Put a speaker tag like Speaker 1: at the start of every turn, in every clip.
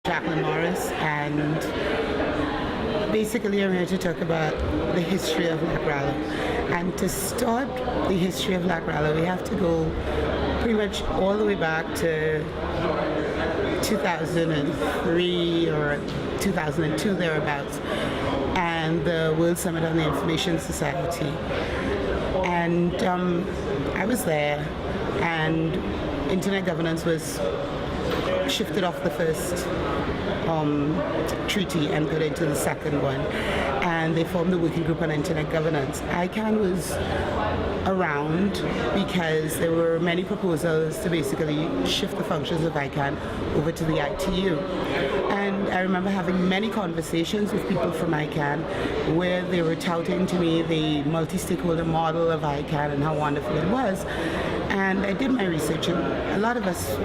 Speaker 1: Jacqueline Morris, and basically I'm here to talk about the history of Lacralo. And to start the history of Lacralo, we have to go pretty much all the way back to 2003 or 2002 thereabouts, and the World Summit on the Information Society. And I was there, and internet governance was shifted off the first treaty and put into the second one, and they formed the working group on internet governance. ICANN was around because there were many proposals to basically shift the functions of ICANN over to the ITU. And I remember having many conversations with people from ICANN where they were touting to me the multi-stakeholder model of ICANN and how wonderful it was. And I did my research, and a lot of us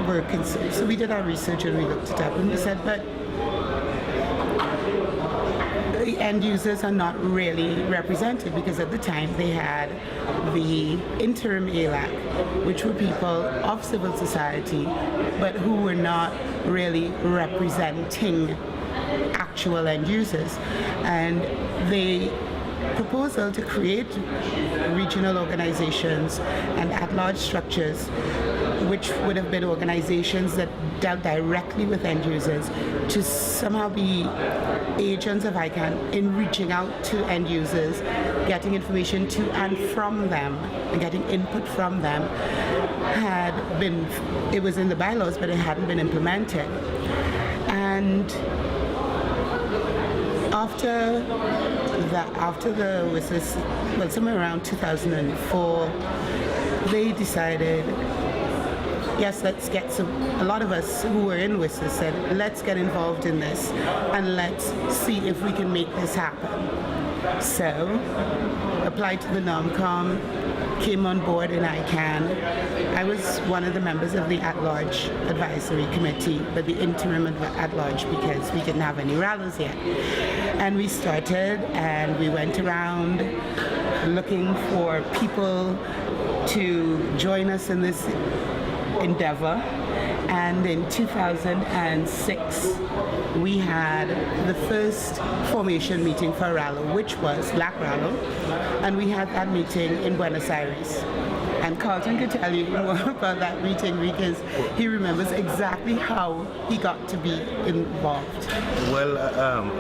Speaker 1: were concerned. So we did our research and we looked it up, and we said, but the end users are not really represented, because at the time they had the interim ALAC, which were people of civil society, but who were not really representing actual end users. And the proposal to create regional organizations and at-large structures, which would have been organizations that dealt directly with end users, to somehow be agents of ICANN in reaching out to end users, getting information to and from them, and getting input from them, it was in the bylaws, but it hadn't been implemented. And after the WSIS, well, somewhere around 2004, they decided, yes, let's get a lot of us who were in WSIS said, let's get involved in this and let's see if we can make this happen. So, applied to the NOMCOM, came on board in ICANN. I was one of the members of the at-large advisory committee, but the interim at-large, because we didn't have any rallies yet. And we started, and we went around looking for people to join us in this endeavor. And in 2006, we had the first formation meeting for Rallo, which was Lacralo, and we had that meeting in Buenos Aires. And Carelton could tell you more about that meeting, because he remembers exactly how he got to be involved.
Speaker 2: Well,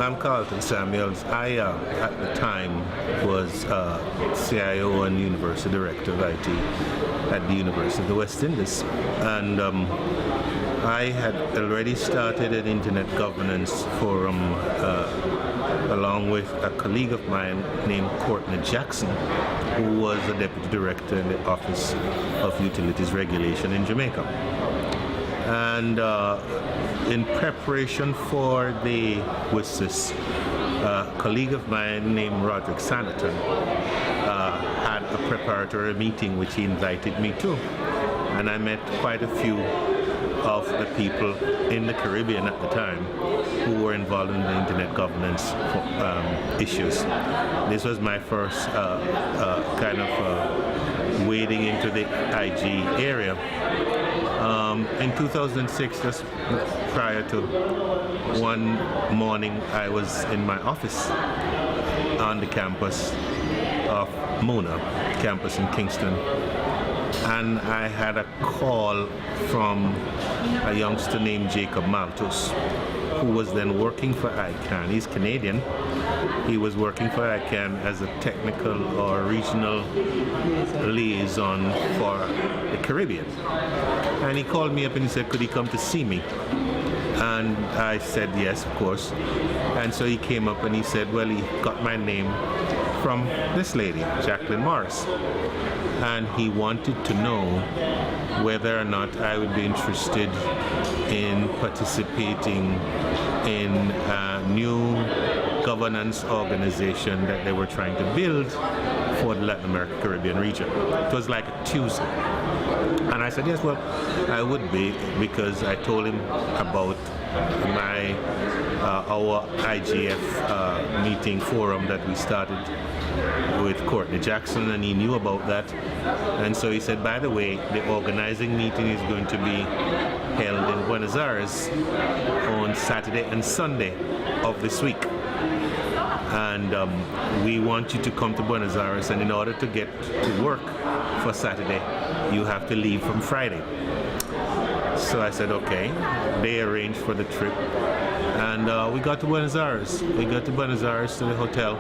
Speaker 2: I'm Carelton Samuels. I, at the time, was CIO and University Director of IT at the University of the West Indies. And I had already started an internet governance forum along with a colleague of mine named Courtney Jackson, who was the Deputy Director in the Office of Utilities Regulation in Jamaica. And in preparation for the WSIS, a colleague of mine named Roderick Sanderton had a preparatory meeting which he invited me to. And I met quite a few of the people in the Caribbean at the time who were involved in the internet governance issues. This was my first kind of wading into the IG area. In 2006, just prior to one morning, I was in my office on the campus of Mona campus in Kingston, and I had a call from a youngster named Jacob Malthus, who was then working for ICANN. He's Canadian. He was working for ICANN as a technical or regional liaison for the Caribbean. And he called me up and he said, could he come to see me? And I said yes, of course. And so he came up and he said, well, he got my name from this lady, Jacqueline Morris. And he wanted to know whether or not I would be interested in participating in a new governance organization that they were trying to build for the Latin American Caribbean region. It was like a Tuesday. And I said, yes, well, I would be, because I told him about our IGF meeting forum that we started with Courtney Jackson, and he knew about that. And so he said, by the way, the organizing meeting is going to be held in Buenos Aires on Saturday and Sunday of this week. And we want you to come to Buenos Aires, and in order to get to work for Saturday, you have to leave from Friday. So I said, okay. They arranged for the trip, and we got to Buenos Aires. We got to Buenos Aires to the hotel.